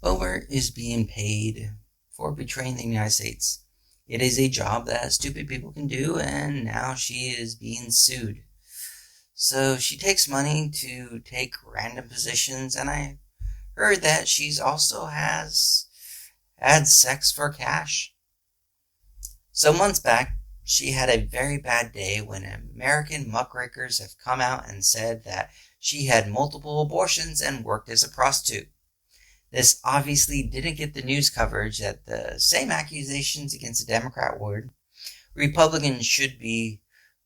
Boebert is being paid for betraying the United States. It is a job that stupid people can do, and now she is being sued. So she takes money to take random positions, and I heard that she's also has had sex for cash. So months back, she had a very bad day when American muckrakers have come out and said that she had multiple abortions and worked as a prostitute. This obviously didn't get the news coverage that the same accusations against a Democrat would. Republicans should be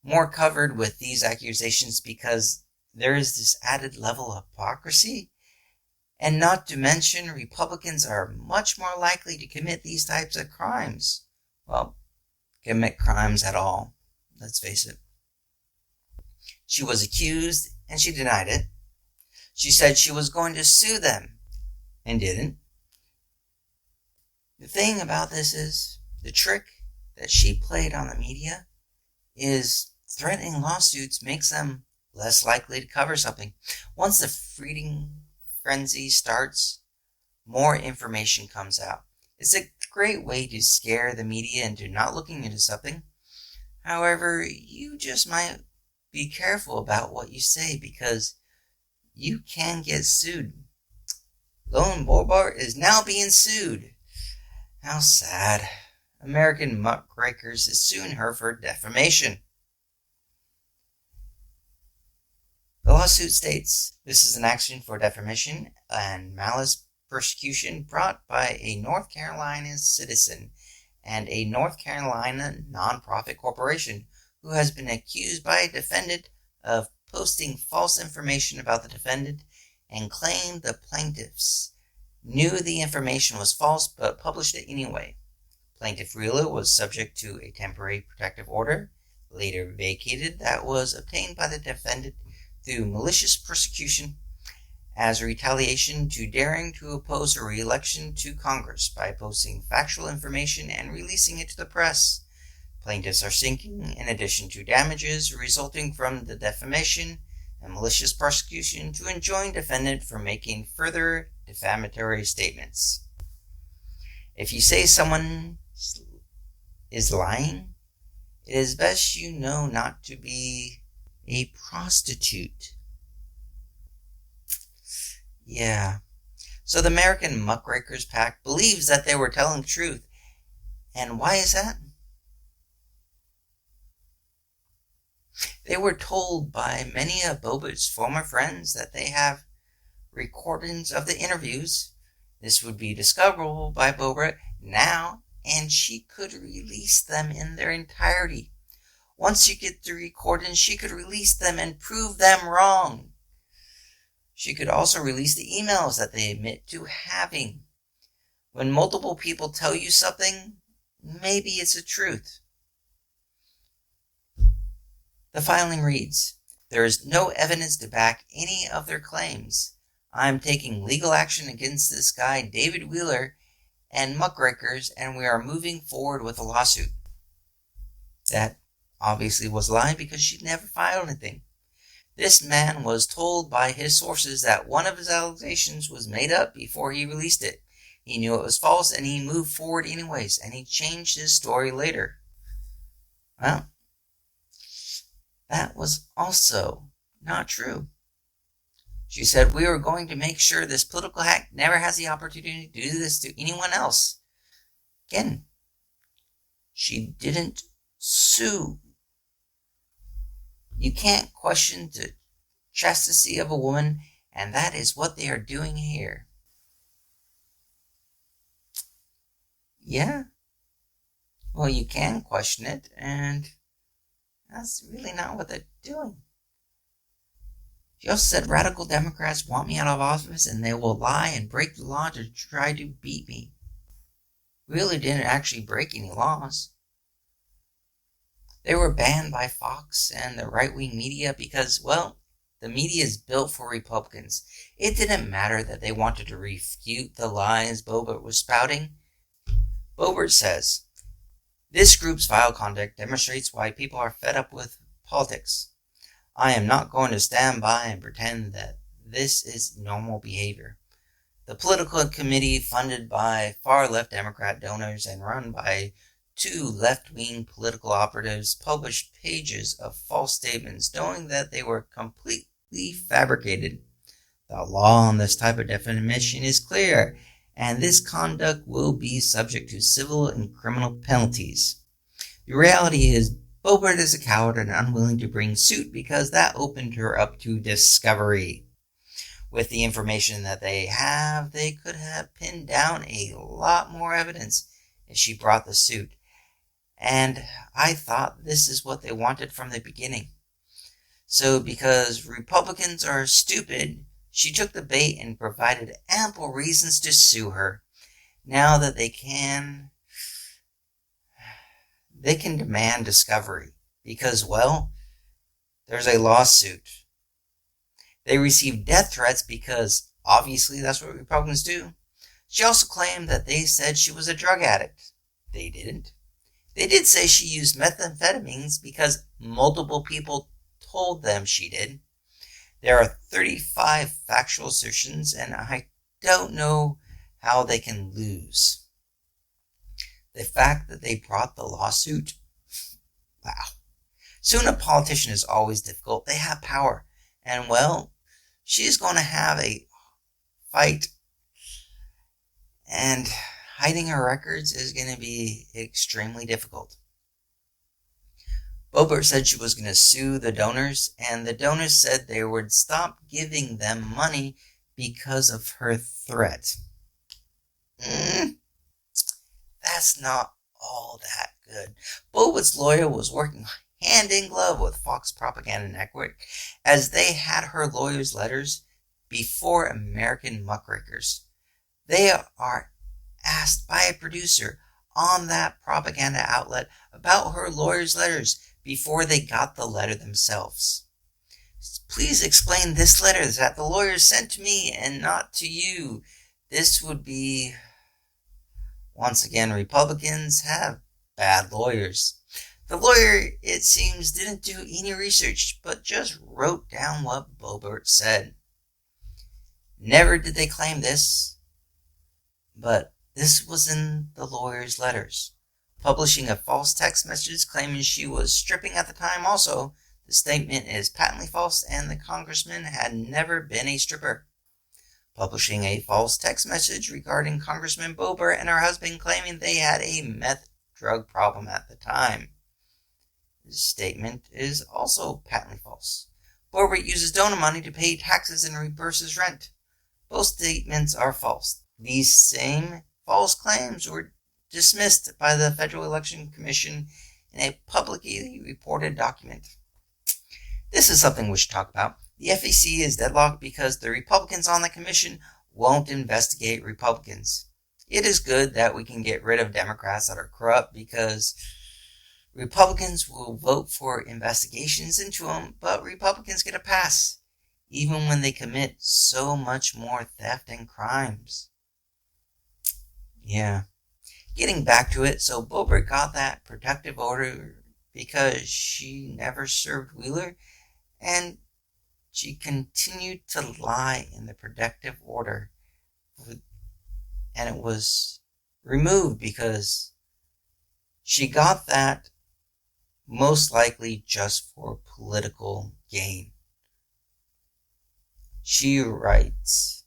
more covered with these accusations because there is this added level of hypocrisy. And not to mention, Republicans are much more likely to commit these types of crimes. Well, commit crimes at all. Let's face it. She was accused and she denied it. She said she was going to sue them and didn't. The thing about this is, the trick that she played on the media is threatening lawsuits makes them less likely to cover something. Once the feeding frenzy starts, more information comes out. It's a great way to scare the media into not looking into something. However, you just might be careful about what you say because you can get sued. Lone Boebert is now being sued. How sad. American muckrakers is suing her for defamation. The lawsuit states this is an action for defamation and malice prosecution brought by a North Carolina citizen and a North Carolina nonprofit corporation who has been accused by a defendant of posting false information about the defendant and claimed the plaintiffs knew the information was false but published it anyway. Plaintiff Wheeler was subject to a temporary protective order, later vacated, that was obtained by the defendant through malicious prosecution as a retaliation to daring to oppose her re-election to Congress by posting factual information and releasing it to the press. Plaintiffs are seeking, in addition to damages resulting from the defamation and malicious prosecution, to enjoin defendant from making further defamatory statements. If you say someone is lying, it is best you know not to be a prostitute. Yeah. So the American Muckrakers PAC believes that they were telling the truth. And why is that? They were told by many of Boebert's former friends that they have recordings of the interviews. This would be discoverable by Boebert now, and she could release them in their entirety. Once you get the recordings, she could release them and prove them wrong. She could also release the emails that they admit to having. When multiple people tell you something, maybe it's the truth. The filing reads, "There is no evidence to back any of their claims. I'm taking legal action against this guy, David Wheeler, and muckrakers, and we are moving forward with a lawsuit." That obviously was a lie because she'd never filed anything. This man was told by his sources that one of his allegations was made up before he released it. He knew it was false and he moved forward anyways, and he changed his story later. Well, that was also not true. She said, "We were going to make sure this political hack never has the opportunity to do this to anyone else." Again, she didn't sue. You can't question the chastity of a woman, and that is what they are doing here. Yeah. Well, you can question it, and that's really not what they're doing. She also said radical Democrats want me out of office and they will lie and break the law to try to beat me. Wheeler didn't actually break any laws. They were banned by Fox and the right-wing media because, well, the media is built for Republicans. It didn't matter that they wanted to refute the lies Boebert was spouting. Boebert says, "This group's vile conduct demonstrates why people are fed up with politics. I am not going to stand by and pretend that this is normal behavior. The political committee, funded by far-left Democrat donors and run by two left-wing political operatives, published pages of false statements knowing that they were completely fabricated. The law on this type of defamation is clear, and this conduct will be subject to civil and criminal penalties. The reality is, Boebert is a coward and unwilling to bring suit because that opened her up to discovery. With the information that they have, they could have pinned down a lot more evidence if she brought the suit. And I thought this is what they wanted from the beginning. So because Republicans are stupid, she took the bait and provided ample reasons to sue her. Now that they can demand discovery because, well, there's a lawsuit. They received death threats because, obviously, that's what Republicans do. She also claimed that they said she was a drug addict. They didn't. They did say she used methamphetamines because multiple people told them she did. There are 35 factual assertions, and I don't know how they can lose. The fact that they brought the lawsuit, wow. Suing a politician is always difficult. They have power. And, well, she's going to have a fight. And hiding her records is going to be extremely difficult. Boebert said she was going to sue the donors, and the donors said they would stop giving them money because of her threat. That's not all that good. Boebert's lawyer was working hand in glove with Fox Propaganda Network as they had her lawyer's letters before American muckrakers. They are asked by a producer on that propaganda outlet about her lawyer's letters before they got the letter themselves. Please explain this letter that the lawyer sent to me and not to you. This would be... Once again, Republicans have bad lawyers. The lawyer, it seems, didn't do any research, but just wrote down what Boebert said. Never did they claim this, but this was in the lawyer's letters. Publishing a false text message claiming she was stripping at the time also. The statement is patently false, and the congressman had never been a stripper. Publishing a false text message regarding Congressman Boebert and her husband claiming they had a meth drug problem at the time. This statement is also patently false. Boebert uses donor money to pay taxes and reimburses rent. Both statements are false. These same false claims were dismissed by the Federal Election Commission in a publicly reported document. This is something we should talk about. The FEC is deadlocked because the Republicans on the commission won't investigate Republicans. It is good that we can get rid of Democrats that are corrupt because Republicans will vote for investigations into them, but Republicans get a pass, even when they commit so much more theft and crimes. Yeah. Getting back to it, so Boebert got that protective order because she never served Wheeler, and she continued to lie in the protective order, and it was removed because she got that most likely just for political gain. She writes,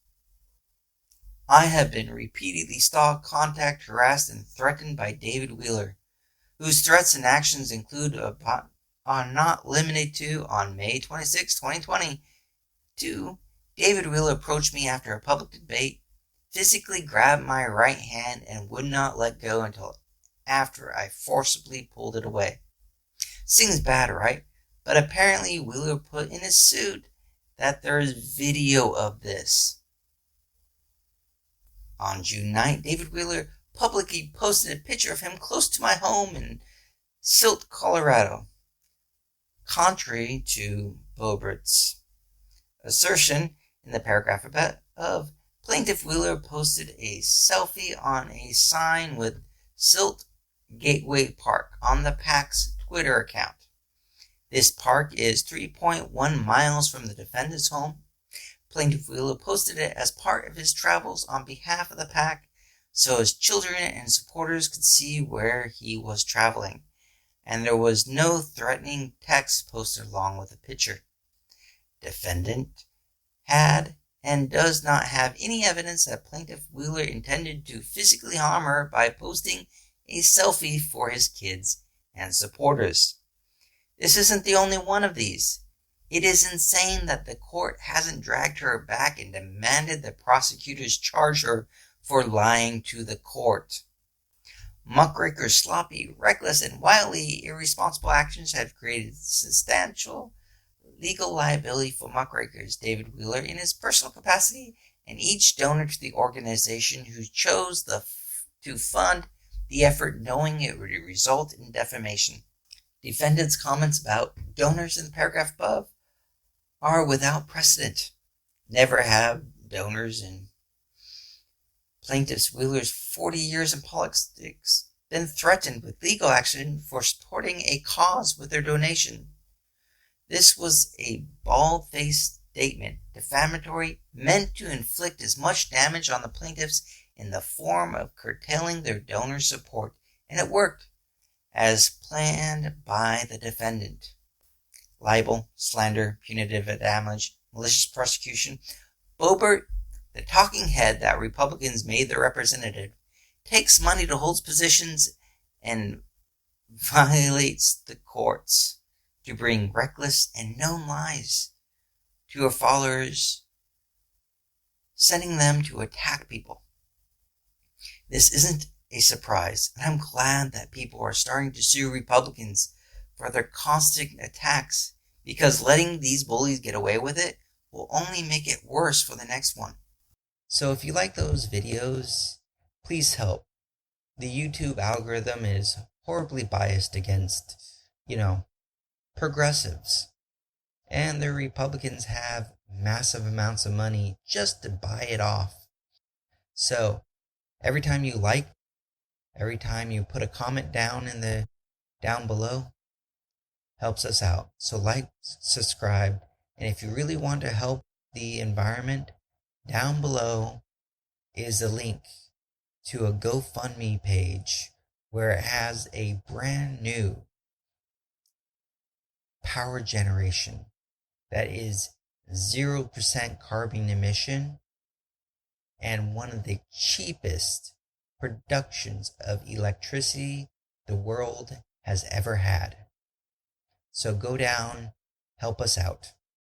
I have been repeatedly stalked, contacted, harassed, and threatened by David Wheeler, whose threats and actions include are not limited to, on May 26, 2020, David Wheeler approached me after a public debate, physically grabbed my right hand, and would not let go until after I forcibly pulled it away. Seems bad, right? But apparently Wheeler put in his suit that there is video of this. On June 9th, David Wheeler publicly posted a picture of him close to my home in Silt, Colorado. Contrary to Boebert's assertion in the paragraph of Plaintiff Wheeler posted a selfie on a sign with Silt Gateway Park on the PAC's Twitter account. This park is 3.1 miles from the defendant's home. Plaintiff Wheeler posted it as part of his travels on behalf of the pack so his children and supporters could see where he was traveling, and there was no threatening text posted along with the picture. Defendant had and does not have any evidence that Plaintiff Wheeler intended to physically harm her by posting a selfie for his kids and supporters. This isn't the only one of these. It is insane that the court hasn't dragged her back and demanded the prosecutors charge her for lying to the court. Muckraker's sloppy, reckless, and wildly irresponsible actions have created substantial legal liability for Muckrakers, David Wheeler, in his personal capacity, and each donor to the organization who chose to fund the effort knowing it would result in defamation. Defendant's comments about donors in the paragraph above are without precedent. Never have donors in Plaintiff Wheeler's 40 years in politics been threatened with legal action for supporting a cause with their donation. This was a bald-faced statement, defamatory, meant to inflict as much damage on the plaintiffs in the form of curtailing their donor support, and it worked, as planned by the defendant. Libel, slander, punitive damage, malicious prosecution. Boebert, the talking head that Republicans made their representative, takes money to hold positions and violates the courts to bring reckless and known lies to her followers, sending them to attack people. This isn't a surprise, and I'm glad that people are starting to sue Republicans for their constant attacks, because letting these bullies get away with it will only make it worse for the next one. So if you like those videos, please help. The YouTube algorithm is horribly biased against, progressives. And the Republicans have massive amounts of money just to buy it off. So every time you like, every time you put a comment down below, helps us out. So like, subscribe, and if you really want to help the environment, down below is a link to a GoFundMe page where it has a brand new power generation that is 0% carbon emission and one of the cheapest productions of electricity the world has ever had. So go down, help us out.